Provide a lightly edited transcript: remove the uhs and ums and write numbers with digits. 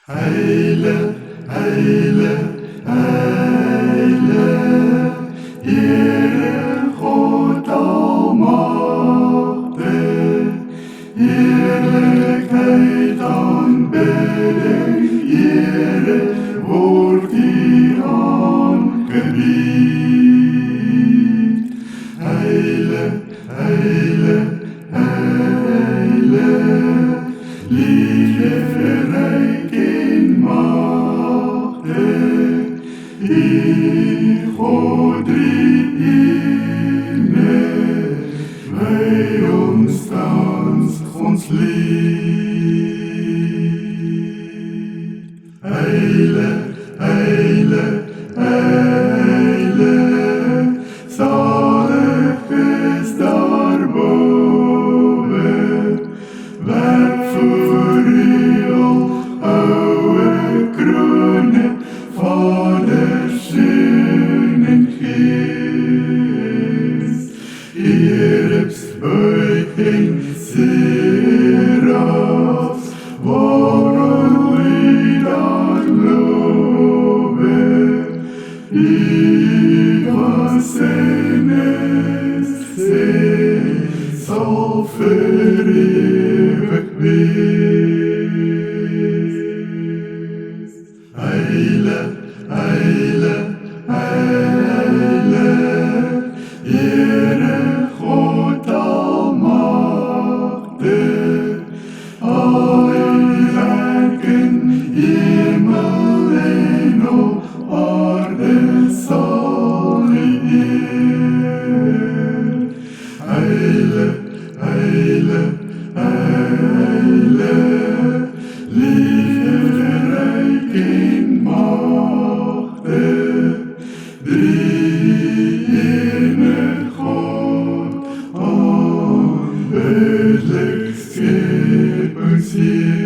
Heile, heile, heile, Heere God almachtig, heerlijkheid aanbidding, Heere, wordt hier aangebied. Heile, heile, heile, liefderijk in machtig, die God drie-ene, wij ons thans ons lied. Heile, heile, heile, zalig is daarboven, werk voor u al oude kronen, Vader, Zoon en Geest. Heersbuiging, serafs, waarom u daar loven, was en is, zal verewigd wees. Heile, heile, heile, Heere God almachtig, al uw werken, hemel en op aarde zal u eer. Heile, heile, heile, liefderijk in machtig, drie-ene God, aanbiddelijk Scheppersheer.